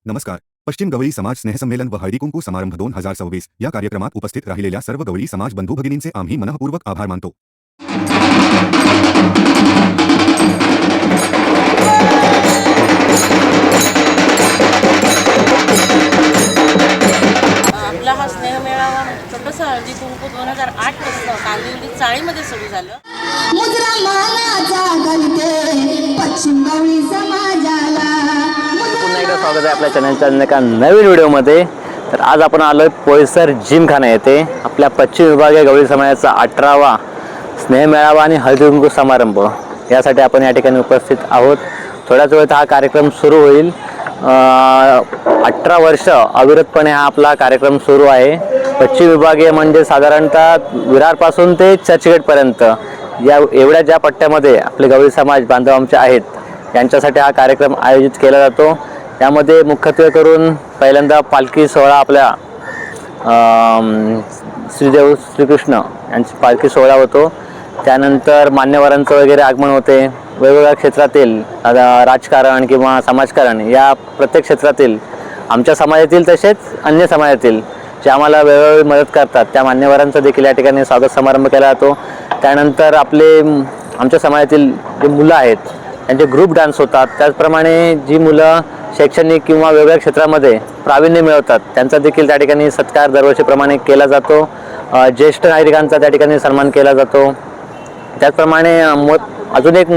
नमस्कार. पश्चिम गवळी समाज स्नेहसंमेलन व हळदी कुंकू समारंभ 2026 या कार्यक्रमात उपस्थित राहिलेल्या सर्व गवळी समाज बंधू भगिनींचे आम्ही मनःपूर्वक आभार मानतो. आपला हा स्नेहमेळावा छोटंसं हळदी कुंकू 2008 पासून कांदिवली चाळीमध्ये सुरू झालं. मुजरा मानाचा गणते पश्चिम गवळी समाजाला. पुन्हा एकदा स्वागत आहे आपल्या चॅनलच्या एका नवीन व्हिडिओमध्ये. तर आज आपण आलोय पोयसर जिमखाना येथे आपल्या पश्चिम विभागीय गवळी समाजाचा 18वा स्नेहमेळावा आणि हळदी कुंकू समारंभ यासाठी आपण या ठिकाणी उपस्थित आहोत. थोड्याच वेळात हा कार्यक्रम सुरू होईल. 18 वर्ष अविरतपणे हा आपला कार्यक्रम सुरू आहे. पश्चिम विभागीय म्हणजे साधारणतः विरारपासून ते चर्चगेटपर्यंत या एवढ्या ज्या पट्ट्यामध्ये आपले गवळी समाज बांधव आमचे आहेत यांच्यासाठी हा कार्यक्रम आयोजित केला जातो. त्यामध्ये मुख्यत्वे करून पहिल्यांदा पालखी सोहळा आपल्या श्रीदेव श्रीकृष्ण यांची पालखी सोहळा होतो. त्यानंतर मान्यवरांचं वगैरे आगमन होते. वेगवेगळ्या क्षेत्रातील राजकारण किंवा समाजकारण या प्रत्येक क्षेत्रातील आमच्या समाजातील तसेच अन्य समाजातील जे आम्हाला वेळोवेळी मदत करतात त्या मान्यवरांचा देखील या ठिकाणी स्वागत समारंभ केला जातो. त्यानंतर आमच्या समाजातील जे मुलं आहेत त्यांचे ग्रुप डान्स होतात. त्याचप्रमाणे जी मुलं शैक्षणिक किंवा वेगवेगळ्या क्षेत्रामध्ये प्रावीण्य मिळवतात त्यांचा देखील त्या ठिकाणी सत्कार दरवर्षीप्रमाणे केला जातो. ज्येष्ठ नागरिकांचा त्या ठिकाणी सन्मान केला जातो. त्याचप्रमाणे अजून एक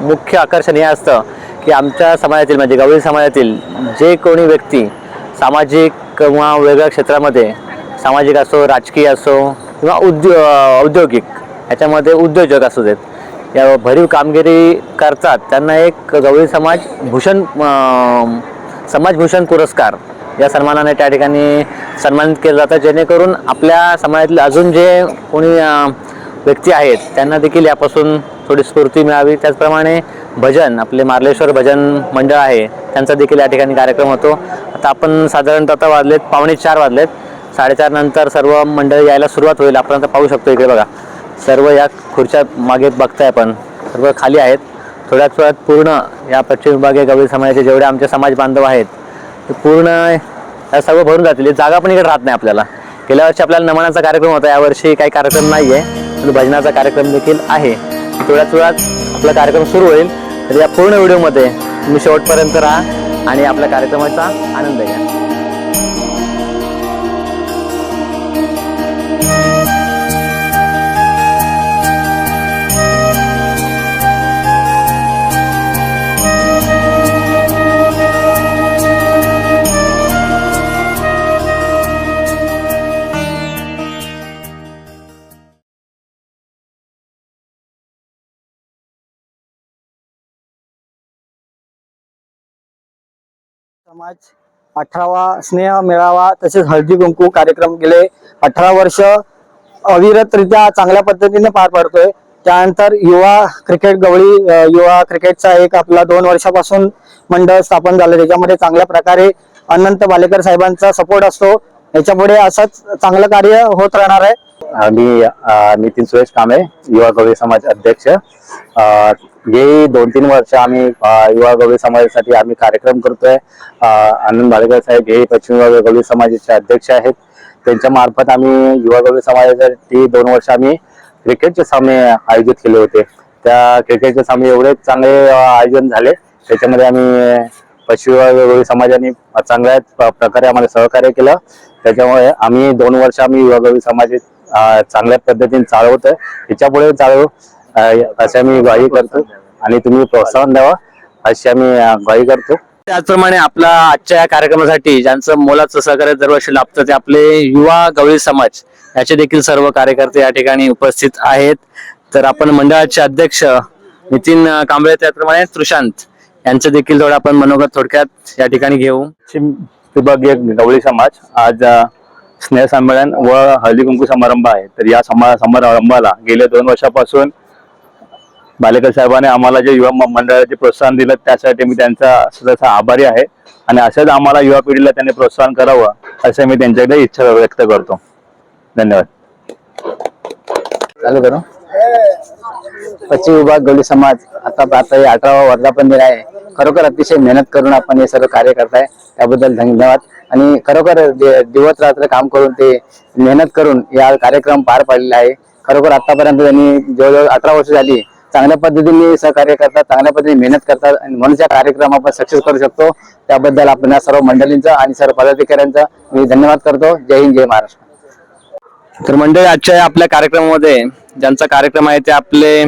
मुख्य आकर्षण हे असतं की आमच्या समाजातील म्हणजे गवळी समाजातील जे कोणी व्यक्ती सामाजिक किंवा वेगवेगळ्या क्षेत्रामध्ये सामाजिक असो राजकीय असो किंवा औद्योगिक ह्याच्यामध्ये उद्योजक असू देत या भरीव कामगिरी करतात त्यांना एक गवळी समाजभूषण पुरस्कार या सन्मानाने त्या ठिकाणी सन्मानित केलं जातं. जेणेकरून आपल्या समाजातील अजून जे कोणी व्यक्ती आहेत त्यांना देखील यापासून थोडी स्फूर्ती मिळावी. त्याचप्रमाणे भजन आपले मार्लेश्वर भजन मंडळ आहे त्यांचा देखील या ठिकाणी कार्यक्रम होतो. आता आपण साधारणतः आता वाजलेत 3:45 वाजलेत. 4:30 नंतर सर्व मंडळी यायला सुरुवात होईल. आपण आता पाहू शकतो इकडे बघा सर्व या खुर्च्या मागे बघताय आपण सर्व खाली आहेत. थोड्याच वेळात पूर्ण या पश्चिम विभागीय गवळी समाजाचे जेवढे आमचे समाज बांधव आहेत ते पूर्ण या सर्व भरून जातील. जागा पण इकडे राहत नाही आपल्याला. गेल्या वर्षी आपल्याला नमनाचा कार्यक्रम होता. यावर्षी काही कार्यक्रम नाही आहे पण भजनाचा कार्यक्रम देखील आहे. थोड्याच वेळात आपला कार्यक्रम सुरू होईल. तर या पूर्ण व्हिडिओमध्ये तुम्ही शेवटपर्यंत राहा आणि आपल्या कार्यक्रमाचा आनंद घ्या. समाज 18वा स्नेह मेळावा तसेच हळदी कुंकू कार्यक्रम गेले 18 वर्ष अविरतरित्या चांगल्या पद्धतीने पार पडतोय. त्यानंतर युवा क्रिकेट गवळी युवा क्रिकेटचा एक आपला 2 वर्षापासून मंडळ स्थापन झालं. त्याच्यामध्ये चांगल्या प्रकारे अनंत बालेकर साहेबांचा सपोर्ट असतो. याच्यापुढे असंच चांगलं कार्य होत राहणार आहे. मी नितीन सुरेश कांबळे युवा गवळी समाज अध्यक्ष. गेली 2-3 वर्ष आम्ही युवा गवळी समाजासाठी आम्ही कार्यक्रम करतोय. आनंद बालेकर साहेब हे पश्चिम विभागीय गवळी समाजाचे अध्यक्ष आहेत. त्यांच्या मार्फत आम्ही युवा गवळी समाजासाठी 2 वर्ष आम्ही क्रिकेटचे सामने आयोजित केले होते. त्या क्रिकेटचे सामने एवढे चांगले आयोजन झाले. त्याच्यामध्ये आम्ही पश्चिम विभागीय गवळी समाजाने चांगल्या प्रकारे आम्हाला सहकार्य केलं. त्याच्यामुळे आम्ही 2 वर्ष आम्ही युवा गवळी समाज चांगल्या पद्धतीने चालवतोय. याच्यापुढे चालवू अशी आम्ही ग्वाही करतो आणि तुम्ही प्रोत्साहन द्यावा अशी आम्ही ग्वाही करतो. त्याचप्रमाणे आपला आजच्या या कार्यक्रमासाठी ज्यांचं मोलाचं सहकार्य दरवर्षी लाभतं ते आपले युवा गवळी समाज याचे देखील सर्व कार्यकर्ते या ठिकाणी उपस्थित आहेत. तर आपण मंडळाचे अध्यक्ष नितीन कांबळे त्याचप्रमाणे तृशांत यांचं देखील थोडं आपण मनोगत थोडक्यात या ठिकाणी घेऊ. विभागीय गवळी समाज आज स्नेह संमेलन व हळदी कुंकू समारंभ आहे. तर या समारंभाला गेल्या 2 वर्षापासून बालेकर साहेबांनी आम्हाला जे युवा मंडळाचे प्रोत्साहन दिलं त्यासाठी मी त्यांचा सदैव आभारी आहे आणि असंच आम्हाला युवा पिढीला त्यांनी प्रोत्साहन करावं असं मी त्यांच्याकडे इच्छा व्यक्त करतो. धन्यवाद. चालू करू. पश्चिम विभाग गवळी समाज आता 18वा वर्धापन दिन आहे. खरोखर अतिशय मेहनत करून आपण हे सर्व कार्य करताय, त्याबद्दल धन्यवाद. आणि खरोखर दिवस रात्र काम करून ते मेहनत करून या कार्यक्रम पार पाडलेला आहे. खरोखर आतापर्यंत त्यांनी जवळजवळ 18 वर्ष झाली चांगल्या पद्धतीने सहकार्य करतात, चांगल्या पद्धतीने मेहनत करतात आणि म्हणून हा कार्यक्रम आपण सक्सेस करू शकतो. त्याबद्दल आपण या सर्व मंडळींचा आणि सर्व पदाधिकाऱ्यांचा मी धन्यवाद करतो. जय हिंद, जय महाराष्ट्र. तर मंडळी, आजच्या आपल्या कार्यक्रमामध्ये ज्यांचा कार्यक्रम आहे ते आपले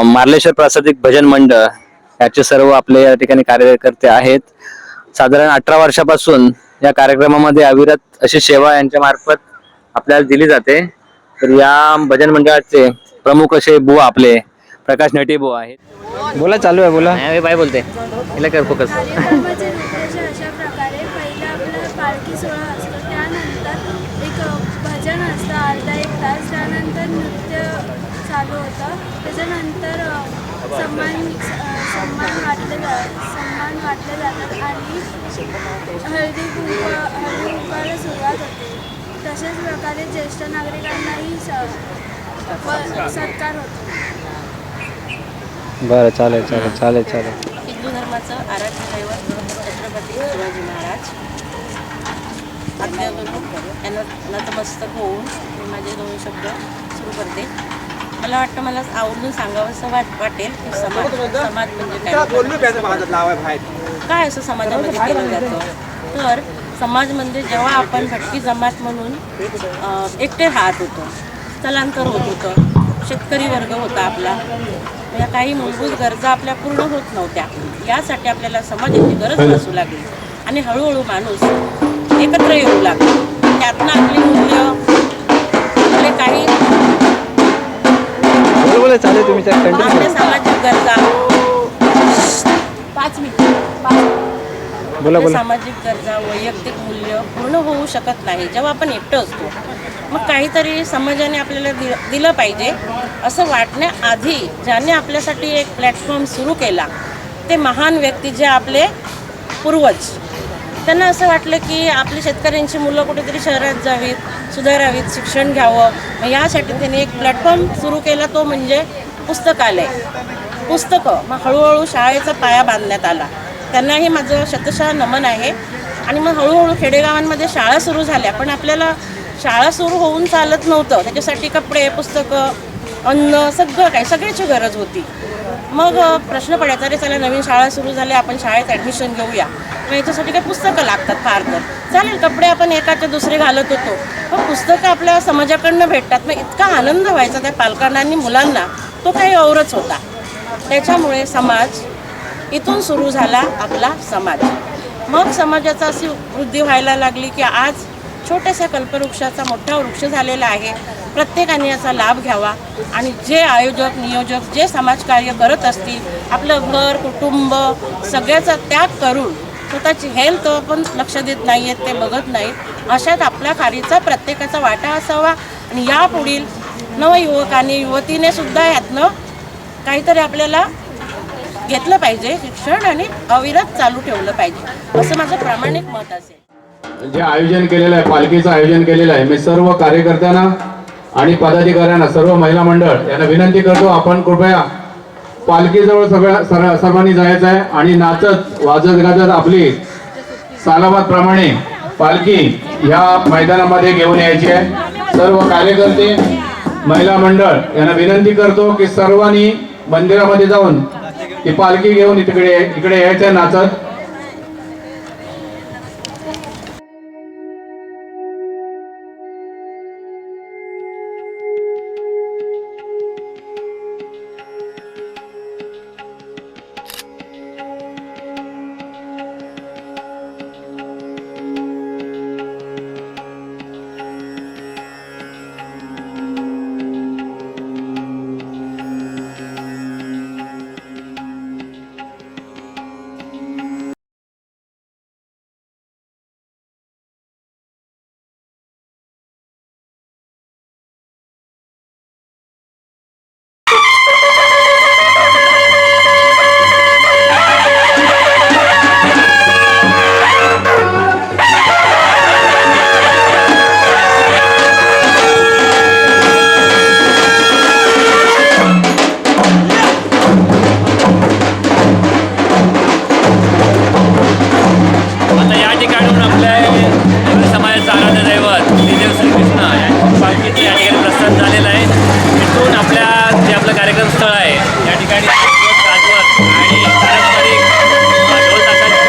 मार्लेश्वर प्रासादिक भजन मंडळ याचे सर्व आपले या ठिकाणी कार्यकर्ते आहेत. साधारण 18 वर्षापासून या कार्यक्रमामध्ये अविरत अशी सेवा यांच्या मार्फत आपल्याला दिली जाते. तर या भजन मंडळाचे प्रमुख असे बुवा आपले प्रकाश नटे बुवा आहेत. बोला, चालू आहे, बोला. बाय बोलते हिला कर फोकस. कार्यक्रमाचे उद्देश अशा प्रकारे पहिलं आपलं पालखी सोहळा असतो, त्यानंतर एक भजन असतं अर्धा एक तास, त्यानंतर नृत्य चालू होतं, त्याच्यानंतर सन्मान वाटले जातात आणि हळदी कुंकवाला सुरुवात होते. तशाच प्रकारे ज्येष्ठ नागरिकांनाही सत्कार होतो. बरं, चालेल. हिंदू धर्माचं आराध्य दैवत छत्रपती शिवाजी महाराज आज्ञा करून यांना नतमस्तक होऊन मी माझे 2 शब्द सुरू करते. मला वाटतं मला आवडून सांगावंसं वाटेल की समाज म्हणजे काय असं समाजामध्ये केलं जातं. तर समाज म्हणजे जेव्हा आपण भटकी जमात म्हणून एकटे राहत होतो, स्थलांतर होत होतं, शेतकरी वर्ग होता आपला, या काही मूलभूत गरजा आपल्या पूर्ण होत नव्हत्या. यासाठी आपल्याला समाजाची गरज भासू लागली आणि हळूहळू माणूस एकत्र येऊ लागला. त्यातनं आपली मूल्य, आपले काही आपल्या सामाजिक गरजा सामाजिक गरजा, वैयक्तिक मूल्य पूर्ण होऊ शकत नाही जेव्हा आपण एकटं असतो. मग काहीतरी समाजाने आपल्याला दिलं पाहिजे असं वाटण्याआधी ज्याने आपल्यासाठी एक प्लॅटफॉर्म सुरू केला ते महान व्यक्ती जे आपले पूर्वज. त्यांना असं वाटलं की आपली शेतकऱ्यांची मुलं कुठेतरी शहरात जावीत, सुधारावीत, शिक्षण घ्यावं. मग यासाठी त्यांनी एक प्लॅटफॉर्म सुरू केला, तो म्हणजे पुस्तकालय. पुस्तकं मग हळूहळू शाळेचा पाया बांधण्यात आला. त्यांनाही माझं शतशः नमन आहे. आणि मग हळूहळू खेडेगावांमध्ये शाळा सुरू झाल्या, पण आपल्याला शाळा सुरू होऊन चालत नव्हतं. त्याच्यासाठी कपडे, पुस्तकं, अन्न, सगळं काही, सगळ्याची गरज होती. मग प्रश्न पडायचा, अरे चला नवीन शाळा सुरू झाली, आपण शाळेत ॲडमिशन घेऊया. मग याच्यासाठी काही पुस्तकं लागतात फार तर चालेल, कपडे आपण एकाचे दुसरे घालत होतो, पण पुस्तकं आपल्या समाजाकडनं भेटतात. मग इतका आनंद व्हायचा त्या पालकांना आणि मुलांना, तो काही औरच होता. त्याच्यामुळे समाज इथून सुरू झाला आपला समाज. मग समाजाचा अशी वृद्धी व्हायला लागली की आज छोट्याशा कल्पवृक्षाचा मोठा वृक्ष झालेला आहे. प्रत्येकाने याचा लाभ घ्यावा आणि जे आयोजक, नियोजक जे समाजकार्य करत असतील, आपलं घर, कुटुंब सगळ्याचा त्याग करून स्वतःची हेल्थ पण लक्ष देत नाही आहेत, ते बघत नाहीत, अशात आपल्या खारीचा प्रत्येकाचा वाटा असावा. आणि यापुढील नवयुवकाने, युवतीने सुद्धा यातनं काहीतरी आपल्याला घेतलं पाहिजे, शिक्षण आणि अविरत चालू ठेवलं पाहिजे, असं माझं प्रामाणिक मत असेल. जे आयोजन केलेलं आहे, पालखीचं आयोजन केलेलं आहे, मी सर्व कार्यकर्त्यांना आणि पदाधिकाऱ्यांना, सर्व महिला मंडळ यांना विनंती करतो, आपण कृपया पालखीजवळ सर्वांनी जायचं आहे आणि नाचत वाजत गाजत आपली सालाबाद प्रमाणे पालखी ह्या मैदानामध्ये घेऊन यायची आहे. सर्व कार्यकर्ते, महिला मंडळ यांना विनंती करतो की सर्वांनी मंदिरामध्ये जाऊन ती पालखी घेऊन इकडे यायचं नाचत. ठिकाणून आपल्या गवळी समाजाचा आराध्य दैवत श्रीदेव श्रीकृष्ण यांची पालखीचं या ठिकाणी प्रस्थान झालेलं आहे. तिथून आपल्या जे आपलं कार्यक्रम स्थळ आहे या ठिकाणी गाजवत आणि पारंपरिक ढोल ताशांच्या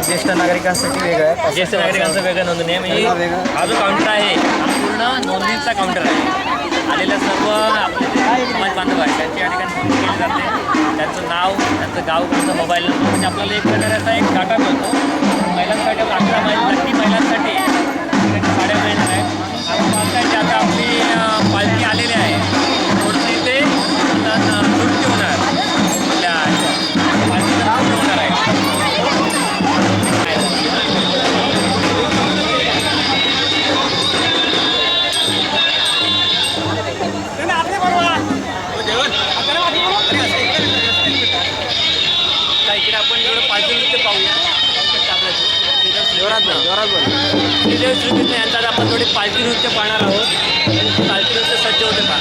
ज्येष्ठ नागरिकांसाठी वेगळं आहे. ज्येष्ठ नागरिकांचं वेगळं नोंदणी आहे. म्हणजे हा जो काउंटर आहे हा पूर्ण नोंदणीचा काउंटर आहे. आलेल्या सर्व आपले जे समाज बांधव आहेत त्यांची या ठिकाणी नोंदणी केली जाते. त्यांचं नाव, त्यांचं गाव, त्यांचा मोबाईल नंबर, म्हणजे आपल्याला एक प्रकारे असा एक डाटा मिळतो. महिलांसाठी 11 नक्की महिलांसाठी साड्या मिळणार आहेत. आपण पाहताय की आता आपली पालखी आलेली आहे. थोडंसं इथे नृत्य होणार आपल्या पालखीचं नृत्य होणार आहे. इकडे आपण एवढं पालखी नृत्य पाहूया. श्रीदेव श्रीकृष्ण यांचा आपण थोडी पालखी नृत्य पाहणार आहोत. पालखी नृत्य सज्ज होते पहा.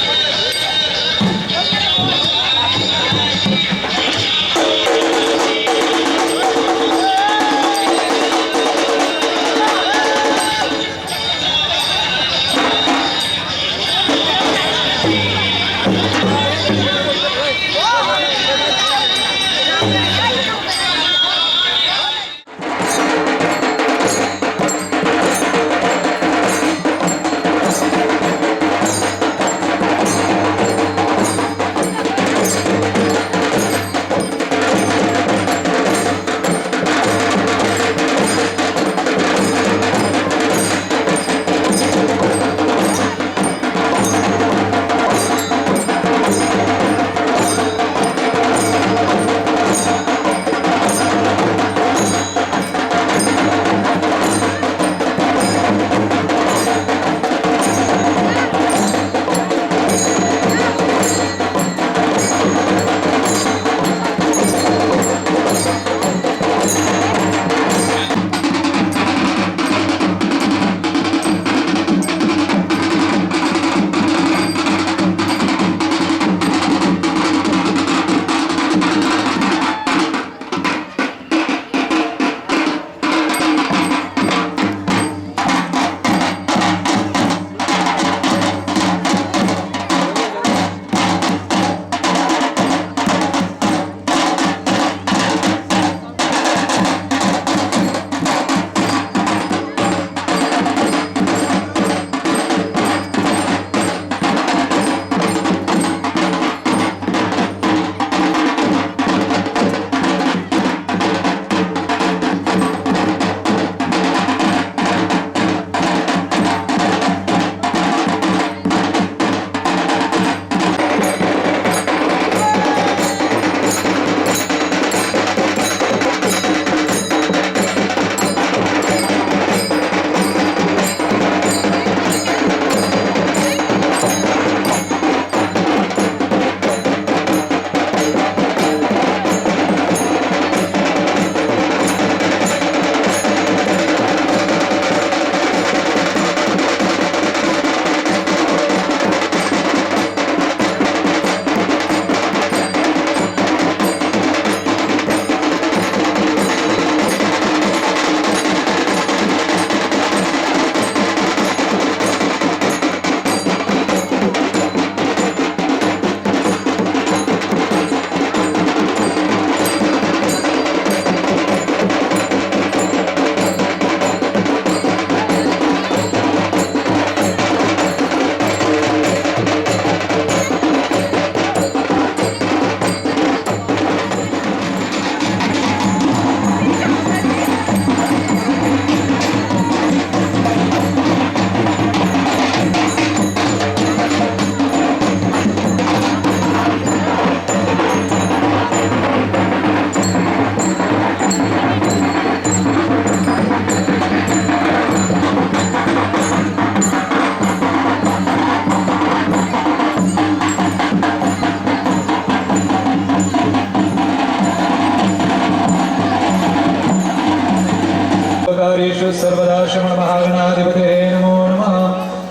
सर्वकार्येषु सर्वदा श्रवणमहागणाधिपते नमो नमः।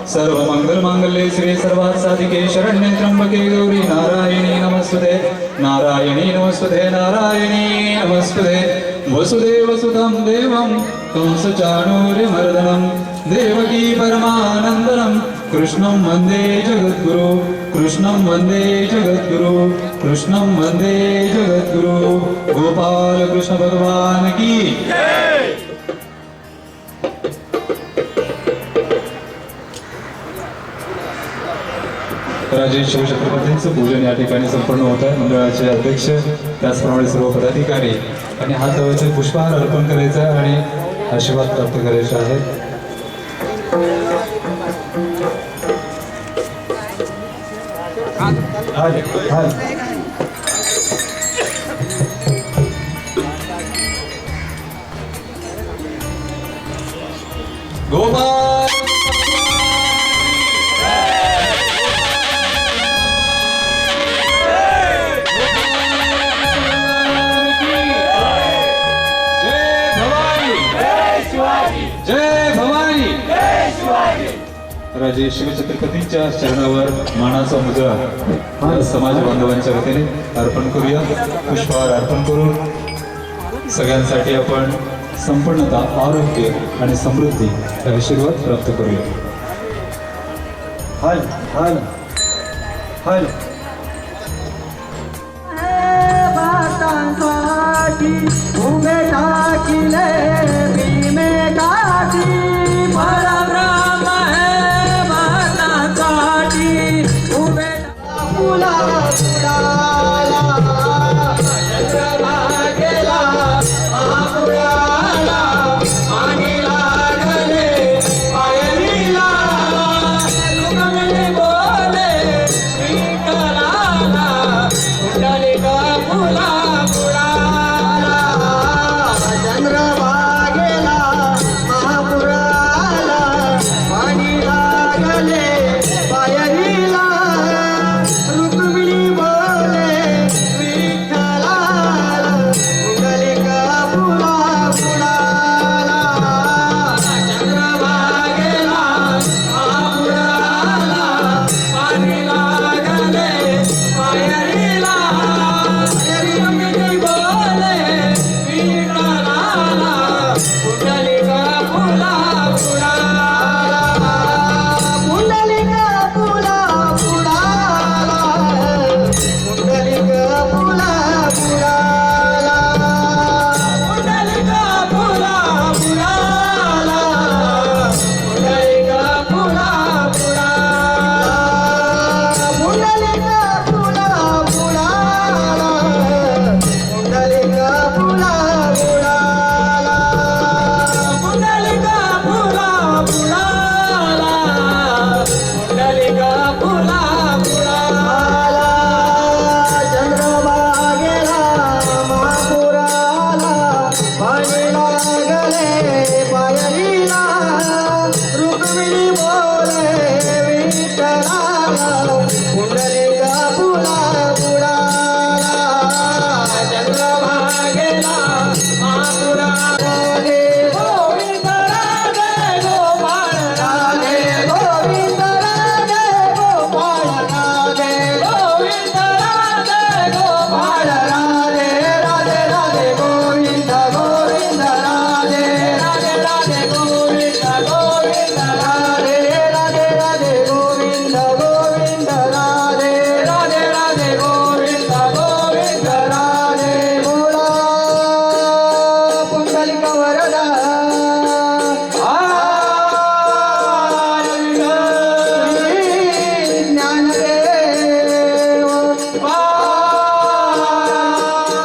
सर्वमङ्गलमाङ्गल्ये श्री सर्वार्थसाधिके शरण्ये त्र्यम्बके गौरी नारायणी नमस्ते नारायणी नमस्ते नारायणी नमस्ते। वसुदेवसुतं देवं कंसचाणूर्यमर्दनं देवकी परमानन्दनं कृष्णं वन्दे जगद्गुरु कृष्णं वन्दे जगद्गुरु कृष्णं वन्दे जगद्गुरु। गोपाल कृष्ण भगवान की राजे शिवछत्रपतींचं पूजन या ठिकाणी संपन्न होत आहे। मंडळाचे अध्यक्ष त्याचप्रमाणे सर्व पदाधिकारी आणि हातावरचे पुष्पहार अर्पण करायचा आणि आशीर्वाद प्राप्त करायचे आहेत। गोपाल जय भवानी। राजे शिवछत्रपतींच्या चरणावर मानाचा मुजरा समाज बांधवांच्या वतीने अर्पण करूया। पुष्पहार अर्पण करून सगळ्यांसाठी आपण संपन्नता आरोग्य आणि समृद्धी हे आशीर्वाद प्राप्त करूया। हल हल हल भारतासाठी उभे टाकिले भीमे गाठी परब्रह्म हे भारतासाठी उभे फुला फुलाला चंद्रभागेला महापुराला आणि लागले पायरीला लोकमने बोले विठ्ठलाला कुंडलिका फुला फुलाला चंद्रभागेला महापुराला पाणी लागले पायरीला रुक्मिणी बोले विठ्ठलाला कुंडलिका फुला फुलाला चंद्रभागेला महापुराला पाणी लागले पायरीला रुक्मिणी बोले विठ्ठलाला कुंडलिका फुला फुलाला कुंडलिका फुला फुलाला कुंडलिका फुला फुलाला कुंडलिका फुला फुलाला कुंडलिका फुला फुलाला कुंडलिका फुला फुलाला कुंडलिका फुला फुलाला कुंडलिका फुला फुलाला कुंडलिका फुला फुलाला चंद्रभागेला महापुराला पाणी लागले पायरीला रुक्मिणी बोले विठ्ठलाला कुंडलिका फुला फुलाला चंद्रभागेला महापुराला गोविंद राधे गोपाळ राधे गोविंद राधे गोपाळ राधे गोविंद राधे गोपाळ राधे राधे राधे गोविंद गोविंद राधे राधे राधे गोविंद गोविंद राधे राधे राधे गोविंद गोविंद राधे राधे राधे गोविंद गोविंद राधे बोला पुंडलिक वरदा ज्ञानदेव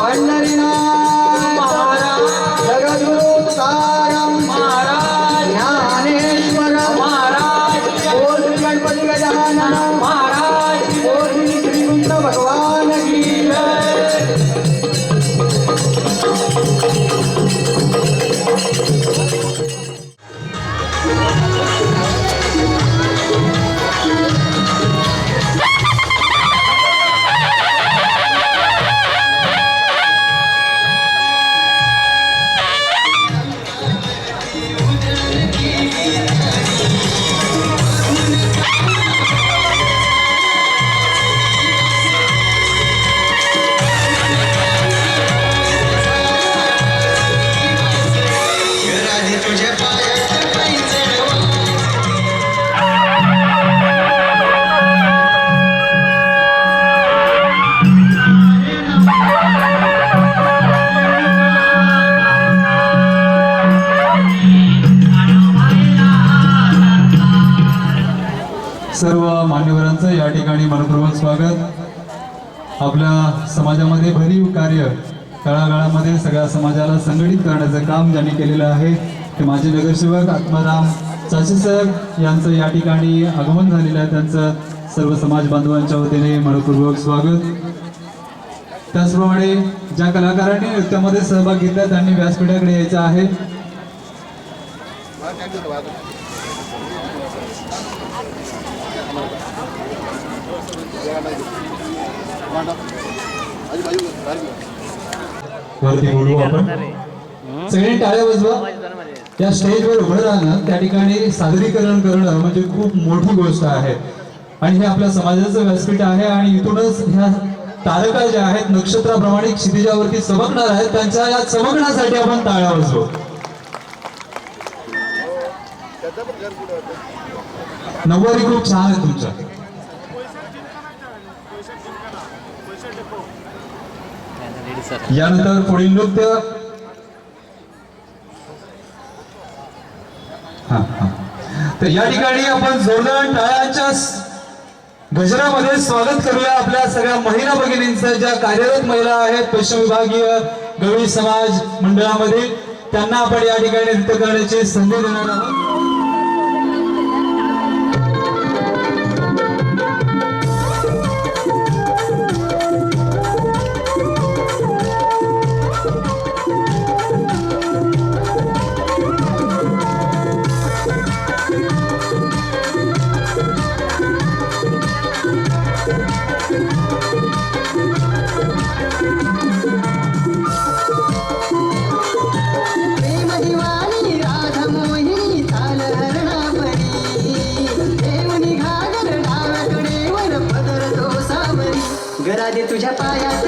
पंढरीनाथ महाराज जगद्गुरु तुकाराम महाराज ज्ञानेश्वर महाराज बोल श्री गणपती गजानन महाराज बोल श्री श्रीगुंड भगवान की जय। सर्व मान्यवरांचं या ठिकाणी मनपूर्वक स्वागत। आपल्या समाजामध्ये भरीव कार्य तळागाळामध्ये सगळ्या समाजाला संघटित करण्याचं काम ज्यांनी केलेलं आहे ते माजी नगरसेवक आत्माराम चाचे साहेब यांचं या ठिकाणी आगमन झालेलं आहे। त्यांचं सर्व समाज बांधवांच्या वतीने मनपूर्वक स्वागत। त्याचप्रमाणे ज्या कलाकारांनी नृत्यामध्ये सहभाग घेतला त्यांनी व्यासपीठाकडे यायचं आहे। वरती बोलू आपण, सगळ्यांनी टाळ्या वाजवा। या स्टेजवर उभं राहणं, त्या ठिकाणी सादरीकरण करणं म्हणजे खूप मोठी गोष्ट आहे आणि हे आपल्या समाजाचं व्यासपीठ आहे आणि इथूनच ह्या तारका ज्या आहेत नक्षत्राप्रमाणे क्षितिजावरती चमकणार आहेत, त्यांच्या या चमकण्यासाठी आपण टाळ्या वाजवू। नऊवारी खूप छान आहे तुमच्या। यानंतर पुढील नृत्य तर या ठिकाणी आपण जोरदार टाळ्यांच्या गजरामध्ये स्वागत करूया आपल्या सगळ्या महिला भगिनींचं, ज्या कार्यरत महिला आहेत पश्चिम विभागीय गवळी समाज मंडळामध्ये, त्यांना आपण या ठिकाणी नृत्य करण्याची संधी देणार आहोत। गरादे तुझ्या पायात